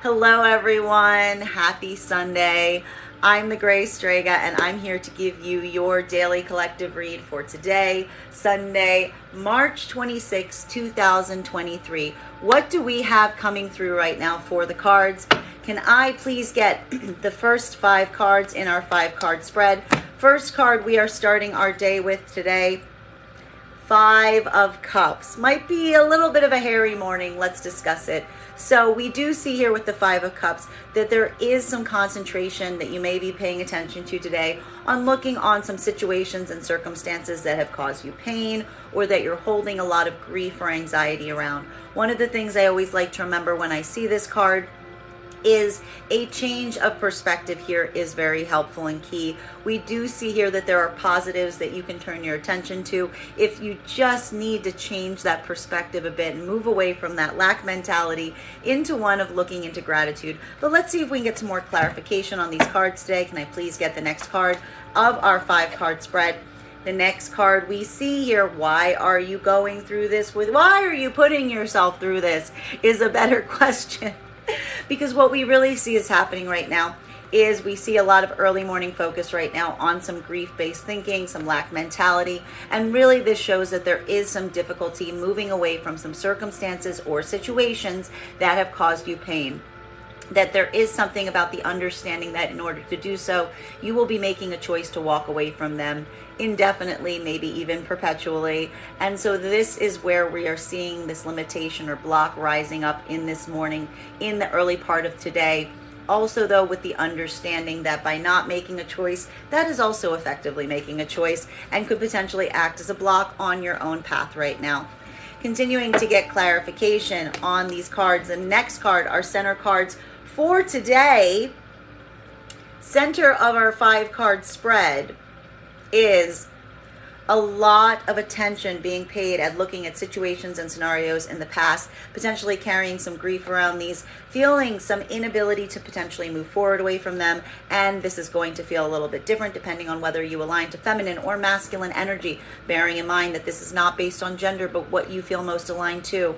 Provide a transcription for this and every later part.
Hello everyone, happy Sunday. I'm the Gray Strega and I'm here to give you your daily collective read for today, Sunday, March 26, 2023. What do we have coming through right now for the cards? Can I please get the first 5 cards in our 5-card spread? First card we are starting our day with today, 5 of Cups. Might be a little bit of a hairy morning. Let's discuss it. So we do see here with the 5 of Cups that there is some concentration that you may be paying attention to today on looking on some situations and circumstances that have caused you pain or that you're holding a lot of grief or anxiety around. One of the things I always like to remember when I see this card is a change of perspective here is very helpful and key. We do see here that there are positives that you can turn your attention to if you just need to change that perspective a bit and move away from that lack mentality into one of looking into gratitude. But let's see if we can get some more clarification on these cards today. Can I please get the next card of our 5-card spread? The next card we see here, why are you going through this why are you putting yourself through this, is a better question. Because what we really see is happening right now is we see a lot of early morning focus right now on some grief-based thinking, some lack mentality, and really this shows that there is some difficulty moving away from some circumstances or situations that have caused you pain. That there is something about the understanding that in order to do so, you will be making a choice to walk away from them indefinitely, maybe even perpetually. And so this is where we are seeing this limitation or block rising up in this morning, in the early part of today. Also, though, with the understanding that by not making a choice, that is also effectively making a choice and could potentially act as a block on your own path right now. Continuing to get clarification on these cards. The next card, our center cards for today, center of our 5-card spread, is a lot of attention being paid at looking at situations and scenarios in the past, potentially carrying some grief around these, feeling some inability to potentially move forward away from them. And this is going to feel a little bit different depending on whether you align to feminine or masculine energy, bearing in mind that this is not based on gender, but what you feel most aligned to.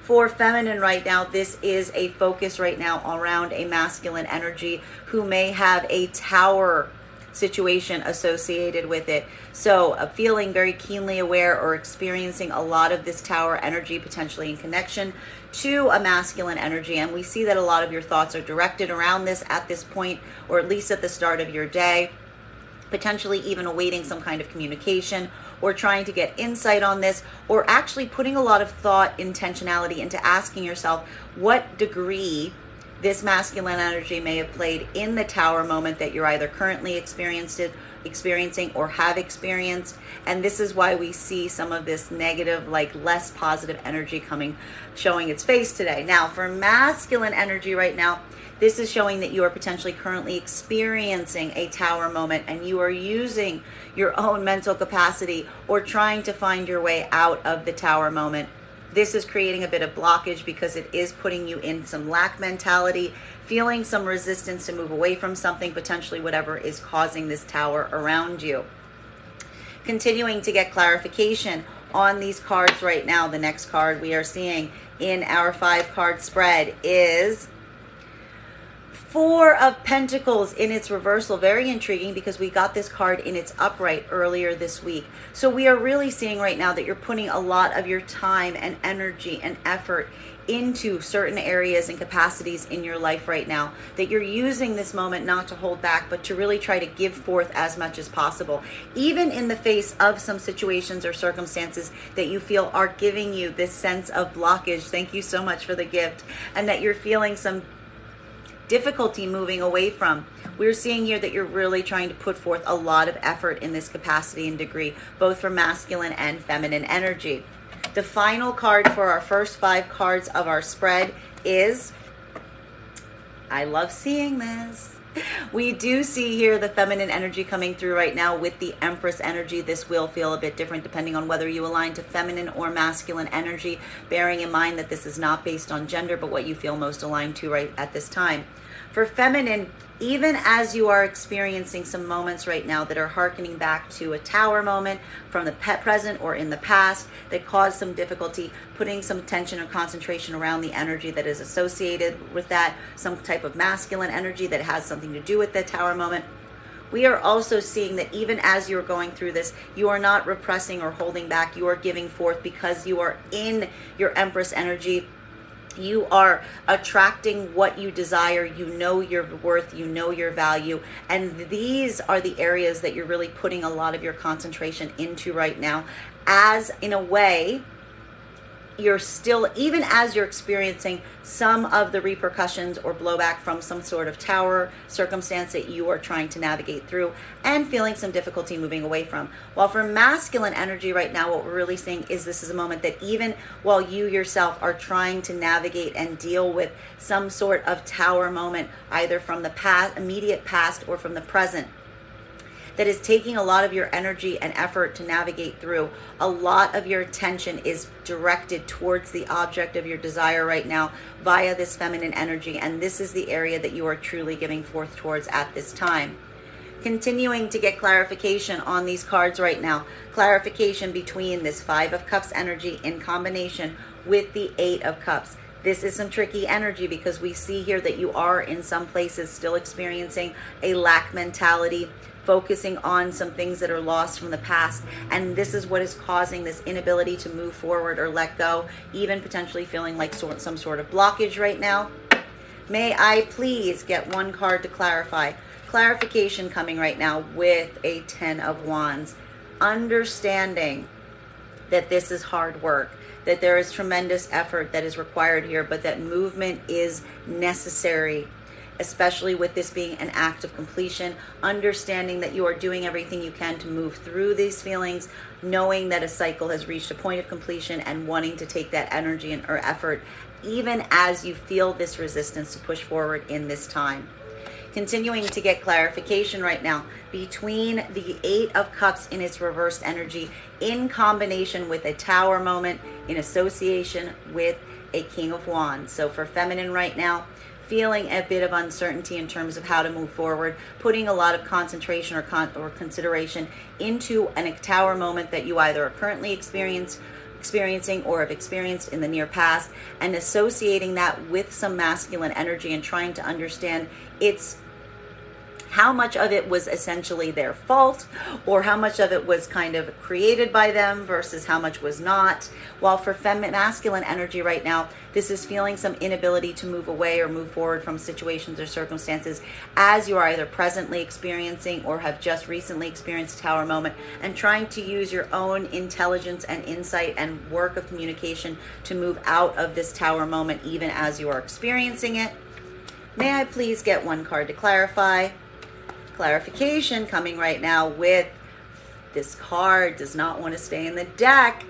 For feminine right now, this is a focus right now around a masculine energy who may have a tower situation associated with it. So feeling very keenly aware or experiencing a lot of this tower energy potentially in connection to a masculine energy. And we see that a lot of your thoughts are directed around this at this point, or at least at the start of your day, potentially even awaiting some kind of communication or trying to get insight on this, or actually putting a lot of thought, intentionality into asking yourself what degree this masculine energy may have played in the tower moment that you're either currently experiencing or have experienced. And this is why we see some of this negative, like less positive energy showing its face today. Now, for masculine energy right now, this is showing that you are potentially currently experiencing a tower moment and you are using your own mental capacity or trying to find your way out of the tower moment. This is creating a bit of blockage because it is putting you in some lack mentality, feeling some resistance to move away from something, potentially whatever is causing this tower around you. Continuing to get clarification on these cards right now, the next card we are seeing in our 5-card spread is 4 of Pentacles in its reversal. Very intriguing because we got this card in its upright earlier this week. So we are really seeing right now that you're putting a lot of your time and energy and effort into certain areas and capacities in your life right now, that you're using this moment not to hold back, but to really try to give forth as much as possible, even in the face of some situations or circumstances that you feel are giving you this sense of blockage. Thank you so much for the gift. And that you're feeling some difficulty moving away from. We're seeing here that you're really trying to put forth a lot of effort in this capacity and degree, both for masculine and feminine energy. The final card for our first 5 cards of our spread is, I love seeing this, we do see here the feminine energy coming through right now with the Empress energy. This will feel a bit different depending on whether you align to feminine or masculine energy, bearing in mind that this is not based on gender, but what you feel most aligned to right at this time. For feminine, even as you are experiencing some moments right now that are hearkening back to a tower moment from the present or in the past that caused some difficulty, putting some tension or concentration around the energy that is associated with that, some type of masculine energy that has something to do with the tower moment. We are also seeing that even as you're going through this, you are not repressing or holding back. You are giving forth because you are in your Empress energy. You are attracting what you desire. You know your worth. You know your value. And these are the areas that you're really putting a lot of your concentration into right now, as in a way, you're still, even as you're experiencing some of the repercussions or blowback from some sort of tower circumstance that you are trying to navigate through and feeling some difficulty moving away from. While for masculine energy right now, what we're really seeing is this is a moment that even while you yourself are trying to navigate and deal with some sort of tower moment, either from the past, immediate past, or from the present, that is taking a lot of your energy and effort to navigate through. A lot of your attention is directed towards the object of your desire right now via this feminine energy, and this is the area that you are truly giving forth towards at this time. Continuing to get clarification on these cards right now. Clarification between this Five of Cups energy in combination with the Eight of Cups. This is some tricky energy because we see here that you are in some places still experiencing a lack mentality, focusing on some things that are lost from the past. And this is what is causing this inability to move forward or let go, even potentially feeling like some sort of blockage right now. May I please get one card to clarify? Clarification coming right now with a 10 of Wands. Understanding that this is hard work, that there is tremendous effort that is required here, but that movement is necessary, especially with this being an act of completion. Understanding that you are doing everything you can to move through these feelings, knowing that a cycle has reached a point of completion and wanting to take that energy and or effort, even as you feel this resistance to push forward in this time. Continuing to get clarification right now between the Eight of Cups in its reversed energy in combination with a Tower moment in association with a King of Wands. So for feminine right now, feeling a bit of uncertainty in terms of how to move forward, putting a lot of concentration or consideration into a Tower moment that you either are currently experiencing or have experienced in the near past, and associating that with some masculine energy and trying to understand it's how much of it was essentially their fault or how much of it was kind of created by them versus how much was not. While for masculine energy right now, this is feeling some inability to move away or move forward from situations or circumstances as you are either presently experiencing or have just recently experienced a Tower moment, and trying to use your own intelligence and insight and work of communication to move out of this Tower moment even as you are experiencing it. May I please get one card to clarify? Clarification coming right now with this card does not want to stay in the deck.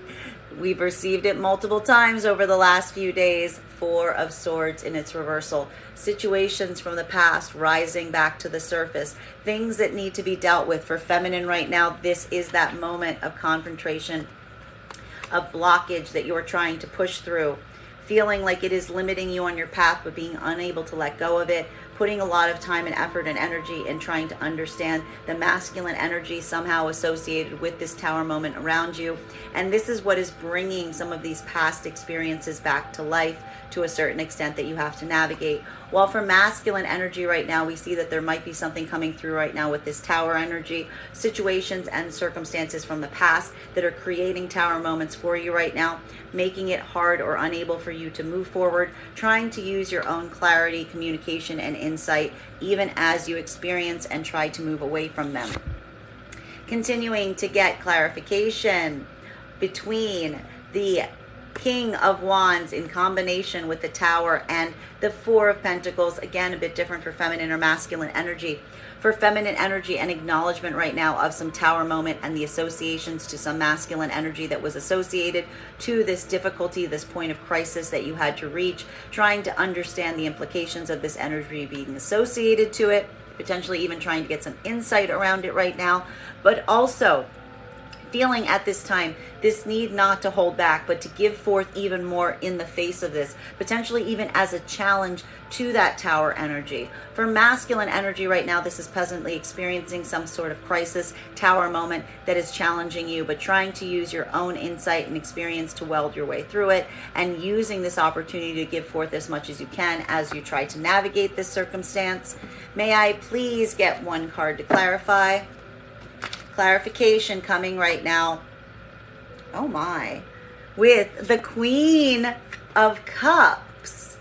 We've received it multiple times over the last few days. Four of Swords in its reversal. Situations from the past rising back to the surface. Things that need to be dealt with. For feminine right now, this is that moment of confrontation, of blockage that you are trying to push through. Feeling like it is limiting you on your path, but being unable to let go of it. Putting a lot of time and effort and energy in trying to understand the masculine energy somehow associated with this Tower moment around you. And this is what is bringing some of these past experiences back to life to a certain extent that you have to navigate. While for masculine energy right now, we see that there might be something coming through right now with this Tower energy, situations and circumstances from the past that are creating Tower moments for you right now, making it hard or unable for you to move forward, trying to use your own clarity, communication, and insight, even as you experience and try to move away from them. Continuing to get clarification between the King of Wands in combination with the Tower and the Four of Pentacles. Again, a bit different for feminine or masculine energy. For feminine energy, an acknowledgement right now of some Tower moment and the associations to some masculine energy that was associated to this difficulty, this point of crisis that you had to reach, trying to understand the implications of this energy being associated to it, potentially even trying to get some insight around it right now, but also feeling at this time this need not to hold back, but to give forth even more in the face of this, potentially even as a challenge to that tower energy. For masculine energy right now, this is presently experiencing some sort of crisis, tower moment that is challenging you, but trying to use your own insight and experience to weld your way through it, and using this opportunity to give forth as much as you can as you try to navigate this circumstance. May I please get one card to clarify? Clarification coming right now. Oh my. With the Queen of Cups.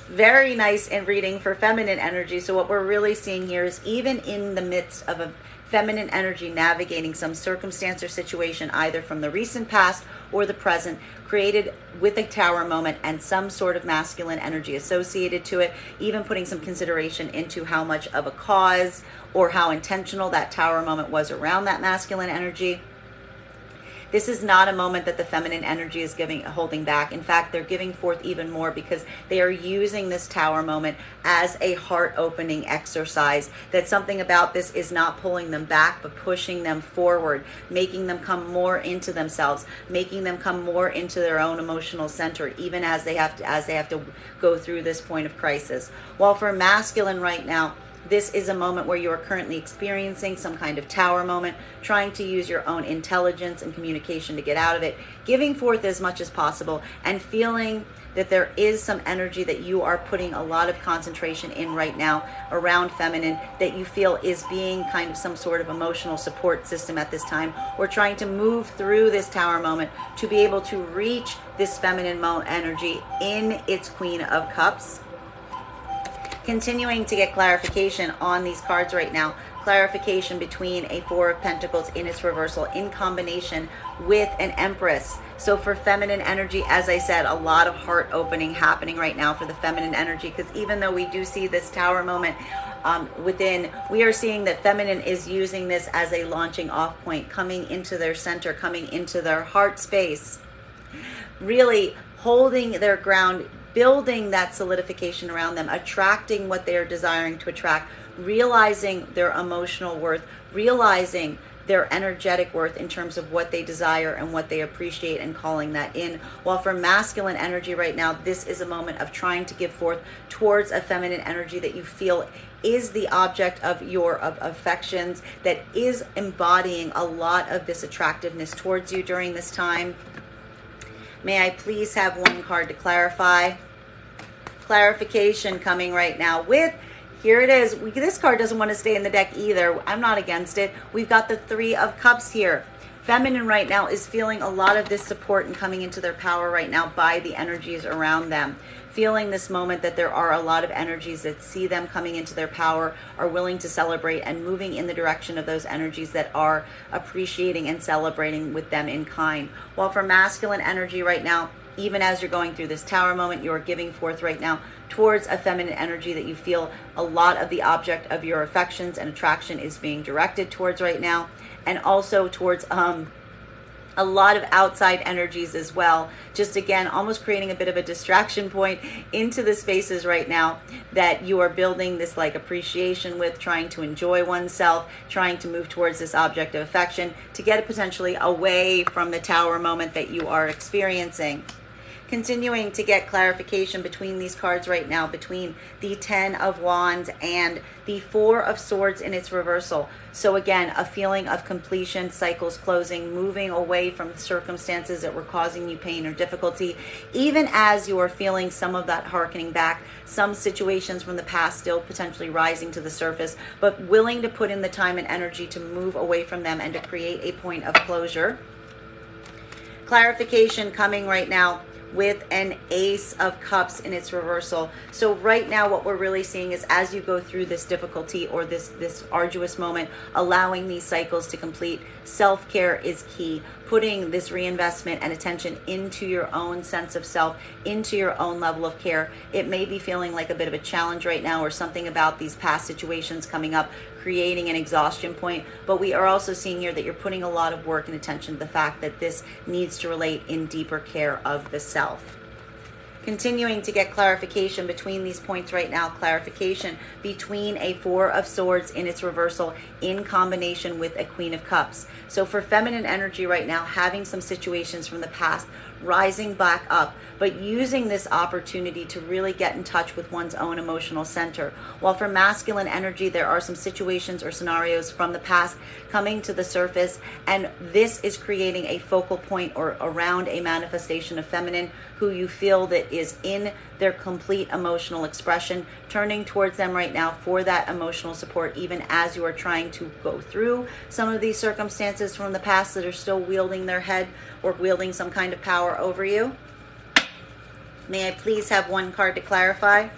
Very nice in reading for feminine energy. So what we're really seeing here is, even in the midst of a feminine energy navigating some circumstance or situation, either from the recent past or the present, created with a tower moment and some sort of masculine energy associated to it, even putting some consideration into how much of a cause or how intentional that tower moment was around that masculine energy. This is not a moment that the feminine energy is holding back. In fact, they're giving forth even more, because they are using this tower moment as a heart-opening exercise. That something about this is not pulling them back, but pushing them forward, making them come more into themselves, making them come more into their own emotional center, even as they have to go through this point of crisis. While for masculine right now, this is a moment where you are currently experiencing some kind of tower moment, trying to use your own intelligence and communication to get out of it, giving forth as much as possible, and feeling that there is some energy that you are putting a lot of concentration in right now around feminine, that you feel is being kind of some sort of emotional support system at this time, or trying to move through this tower moment to be able to reach this feminine energy in its Queen of Cups. Continuing to get clarification on these cards right now. Clarification between a Four of Pentacles in its reversal in combination with an Empress. So for feminine energy, as I said, a lot of heart opening happening right now for the feminine energy, because even though we do see this tower moment within, we are seeing that feminine is using this as a launching off point, coming into their center, coming into their heart space, really holding their ground, building that solidification around them, attracting what they are desiring to attract, realizing their emotional worth, realizing their energetic worth in terms of what they desire and what they appreciate, and calling that in. While for masculine energy right now, this is a moment of trying to give forth towards a feminine energy that you feel is the object of your affections, that is embodying a lot of this attractiveness towards you during this time. May I please have one card to clarify? Clarification coming right now with, here it is. This card doesn't want to stay in the deck either. I'm not against it. We've got the Three of Cups here. Feminine right now is feeling a lot of this support and coming into their power right now by the energies around them. Feeling this moment that there are a lot of energies that see them coming into their power, are willing to celebrate, and moving in the direction of those energies that are appreciating and celebrating with them in kind. While for masculine energy right now, even as you're going through this tower moment, you're giving forth right now towards a feminine energy that you feel a lot of the object of your affections and attraction is being directed towards right now, and also towards a lot of outside energies as well. Just again, almost creating a bit of a distraction point into the spaces right now that you are building this like appreciation with, trying to enjoy oneself, trying to move towards this object of affection to get it potentially away from the tower moment that you are experiencing. Continuing to get clarification between these cards right now, between the Ten of Wands and the Four of Swords in its reversal. So again, a feeling of completion, cycles closing, moving away from circumstances that were causing you pain or difficulty, even as you are feeling some of that harkening back, some situations from the past still potentially rising to the surface, but willing to put in the time and energy to move away from them and to create a point of closure. Clarification coming right now with an Ace of Cups in its reversal. So right now what we're really seeing is, as you go through this difficulty or this arduous moment, allowing these cycles to complete, self-care is key. Putting this reinvestment and attention into your own sense of self, into your own level of care. It may be feeling like a bit of a challenge right now, or something about these past situations coming up, creating an exhaustion point, but we are also seeing here that you're putting a lot of work and attention to the fact that this needs to relate in deeper care of the self. Continuing to get clarification between these points right now, clarification between a Four of Swords in its reversal in combination with a Queen of Cups. So for feminine energy right now, having some situations from the past rising back up, but using this opportunity to really get in touch with one's own emotional center. While for masculine energy, there are some situations or scenarios from the past coming to the surface, and this is creating a focal point or around a manifestation of feminine who you feel that is in their complete emotional expression, turning towards them right now for that emotional support, even as you are trying to go through some of these circumstances from the past that are still wielding their head or wielding some kind of power over you. May I please have one card to clarify?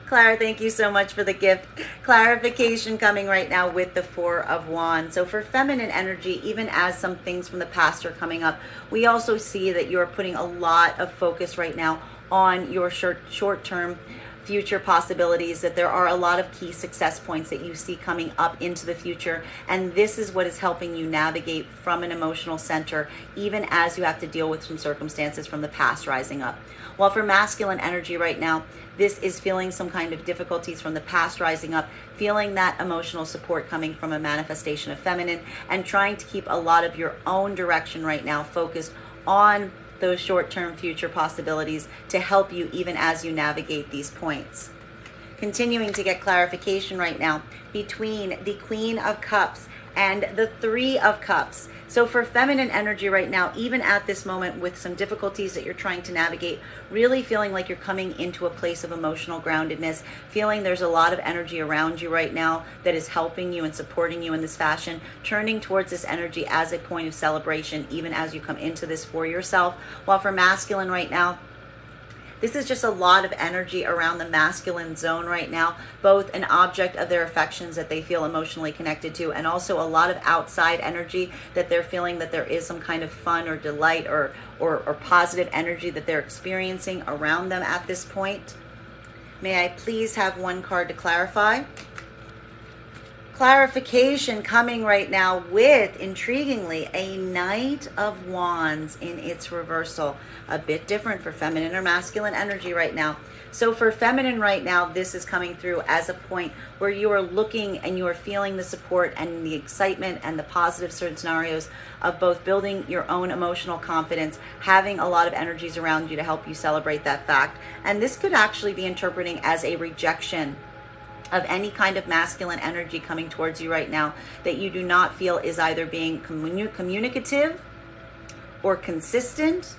Clara, thank you so much for the gift. Clarification coming right now with the Four of Wands. So for feminine energy, even as some things from the past are coming up, we also see that you're putting a lot of focus right now on your short-term future possibilities, that there are a lot of key success points that you see coming up into the future, and this is what is helping you navigate from an emotional center, even as you have to deal with some circumstances from the past rising up. While for masculine energy right now, this is feeling some kind of difficulties from the past rising up, feeling that emotional support coming from a manifestation of feminine, and trying to keep a lot of your own direction right now focused on those short-term future possibilities to help you even as you navigate these points. Continuing to get clarification right now between the Queen of Cups and the Three of Cups. So for feminine energy right now, even at this moment with some difficulties that you're trying to navigate, really feeling like you're coming into a place of emotional groundedness, feeling there's a lot of energy around you right now that is helping you and supporting you in this fashion, turning towards this energy as a point of celebration, even as you come into this for yourself. While for masculine right now, this is just a lot of energy around the masculine zone right now, both an object of their affections that they feel emotionally connected to, and also a lot of outside energy that they're feeling that there is some kind of fun or delight or positive energy that they're experiencing around them at this point. May I please have one card to clarify? Clarification coming right now with, intriguingly, a Knight of Wands in its reversal. A bit different for feminine or masculine energy right now. So for feminine right now, this is coming through as a point where you are looking and you are feeling the support and the excitement and the positive scenarios of both building your own emotional confidence, having a lot of energies around you to help you celebrate that fact. And this could actually be interpreting as a rejection of any kind of masculine energy coming towards you right now that you do not feel is either being communicative or consistent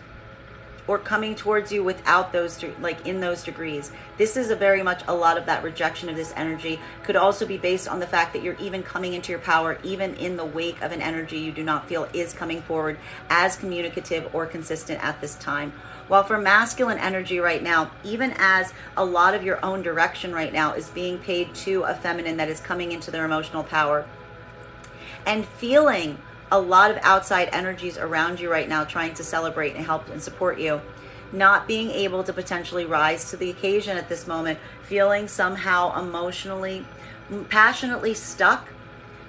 or coming towards you without those, like in those degrees. This is a very much a lot of that rejection of this energy. Could also be based on the fact that you're even coming into your power, even in the wake of an energy you do not feel is coming forward as communicative or consistent at this time. While for masculine energy right now, even as a lot of your own direction right now is being paid to a feminine that is coming into their emotional power and feeling a lot of outside energies around you right now trying to celebrate and help and support you, not being able to potentially rise to the occasion at this moment, feeling somehow emotionally, passionately stuck,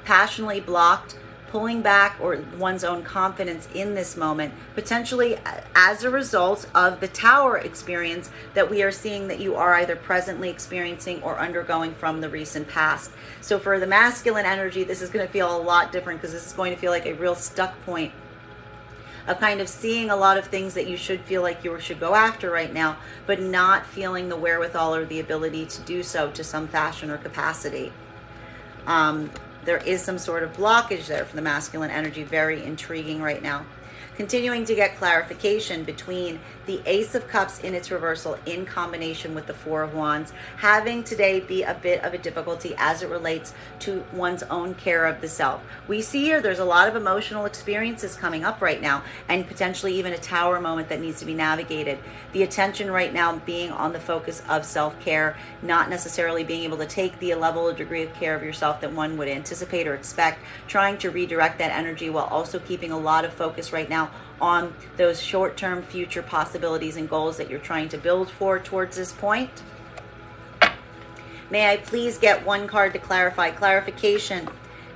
passionately blocked, pulling back or one's own confidence in this moment, potentially as a result of the Tower experience that we are seeing that you are either presently experiencing or undergoing from the recent past. So for the masculine energy, this is going to feel a lot different because this is going to feel like a real stuck point of kind of seeing a lot of things that you should feel like you should go after right now, but not feeling the wherewithal or the ability to do so to some fashion or capacity. There is some sort of blockage there for the masculine energy. Very intriguing right now. Continuing to get clarification between the Ace of Cups in its reversal in combination with the Four of Wands, having today be a bit of a difficulty as it relates to one's own care of the self. We see here there's a lot of emotional experiences coming up right now, and potentially even a Tower moment that needs to be navigated. The attention right now being on the focus of self-care, not necessarily being able to take the level or degree of care of yourself that one would anticipate or expect, trying to redirect that energy while also keeping a lot of focus right now on those short-term future possibilities and goals that you're trying to build for towards this point. May I please get one card to clarify? Clarification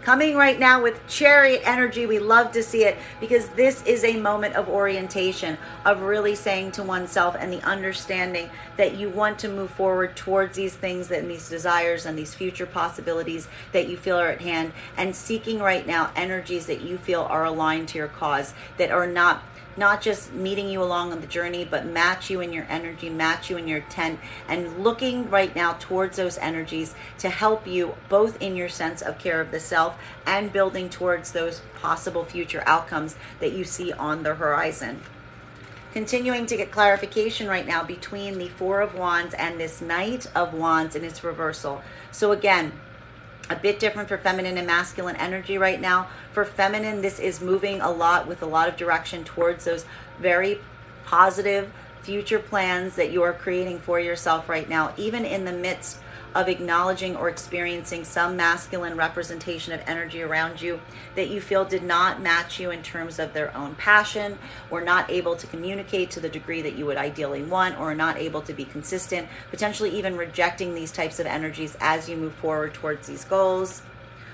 Coming right now with Chariot energy, we love to see it because this is a moment of orientation, of really saying to oneself and the understanding that you want to move forward towards these things and these desires and these future possibilities that you feel are at hand, and seeking right now energies that you feel are aligned to your cause, that are not just meeting you along on the journey, but match you in your energy, match you in your intent, and looking right now towards those energies to help you both in your sense of care of the self and building towards those possible future outcomes that you see on the horizon. Continuing to get clarification right now between the Four of Wands and this Knight of Wands in its reversal. So again, a bit different for feminine and masculine energy right now. For feminine, this is moving a lot with a lot of direction towards those very positive future plans that you are creating for yourself right now, even in the midst of acknowledging or experiencing some masculine representation of energy around you that you feel did not match you in terms of their own passion, or not able to communicate to the degree that you would ideally want, or not able to be consistent, potentially even rejecting these types of energies as you move forward towards these goals.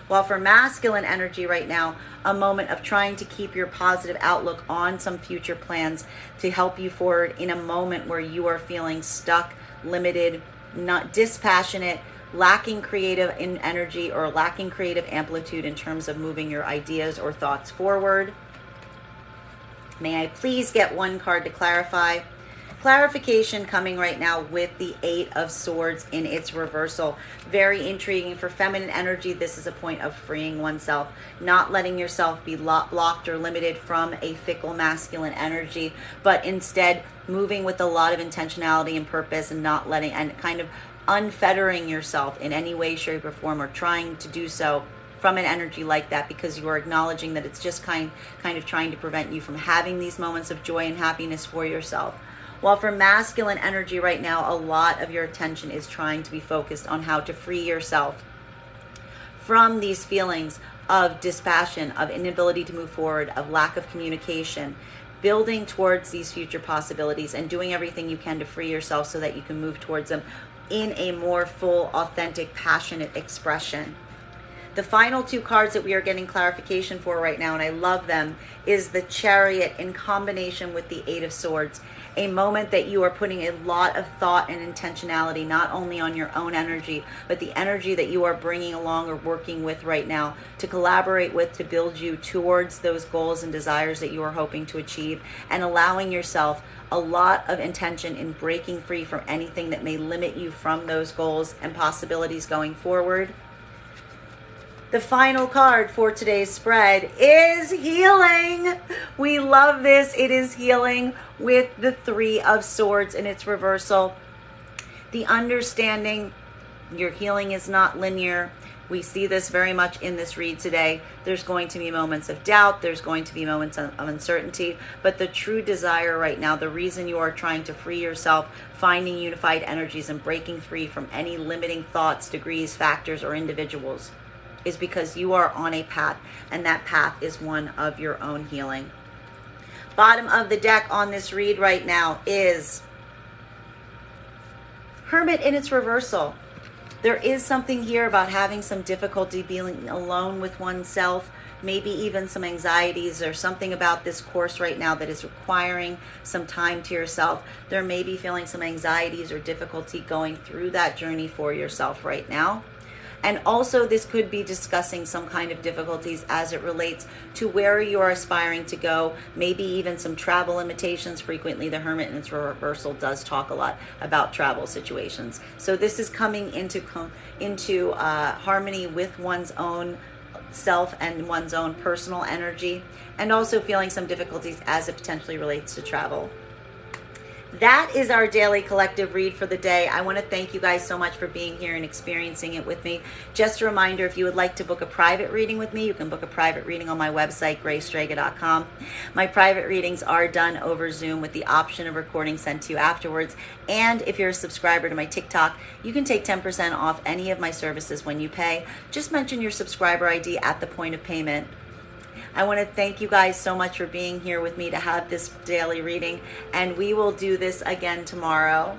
While for masculine energy right now, a moment of trying to keep your positive outlook on some future plans to help you forward in a moment where you are feeling stuck, limited, not dispassionate, lacking creative in energy, or lacking creative amplitude in terms of moving your ideas or thoughts forward. May I please get one card to clarify? Clarification coming right now with the Eight of Swords in its reversal. Very intriguing. For feminine energy, this is a point of freeing oneself, not letting yourself be blocked or limited from a fickle masculine energy, but instead moving with a lot of intentionality and purpose, and not letting, and kind of unfettering yourself in any way, shape, or form, or trying to do so from an energy like that, because you are acknowledging that it's just kind of trying to prevent you from having these moments of joy and happiness for yourself. While for masculine energy right now, a lot of your attention is trying to be focused on how to free yourself from these feelings of dispassion, of inability to move forward, of lack of communication, building towards these future possibilities and doing everything you can to free yourself so that you can move towards them in a more full, authentic, passionate expression. The final two cards that we are getting clarification for right now, and I love them, is the Chariot in combination with the Eight of Swords. A moment that you are putting a lot of thought and intentionality, not only on your own energy, but the energy that you are bringing along or working with right now to collaborate with, to build you towards those goals and desires that you are hoping to achieve, and allowing yourself a lot of intention in breaking free from anything that may limit you from those goals and possibilities going forward. The final card for today's spread is healing. We love this. It is healing with the Three of Swords in its reversal. The understanding your healing is not linear. We see this very much in this read today. There's going to be moments of doubt. There's going to be moments of uncertainty. But the true desire right now, the reason you are trying to free yourself, finding unified energies and breaking free from any limiting thoughts, degrees, factors, or individuals, is because you are on a path, and that path is one of your own healing. Bottom of the deck on this read right now is Hermit in its reversal. There is something here about having some difficulty being alone with oneself, maybe even some anxieties, or something about this course right now that is requiring some time to yourself. There may be feeling some anxieties or difficulty going through that journey for yourself right now. And also this could be discussing some kind of difficulties as it relates to where you are aspiring to go, maybe even some travel limitations. Frequently the Hermit in its reversal does talk a lot about travel situations. So this is coming into harmony with one's own self and one's own personal energy, and also feeling some difficulties as it potentially relates to travel. That is our daily collective read for the day. I want to thank you guys so much for being here and experiencing it with me. Just a reminder, if you would like to book a private reading with me, you can book a private reading on my website, graystrega.com. My private readings are done over Zoom with the option of recording sent to you afterwards. And if you're a subscriber to my TikTok, you can take 10% off any of my services when you pay. Just mention your subscriber ID at the point of payment. I want to thank you guys so much for being here with me to have this daily reading, and we will do this again tomorrow.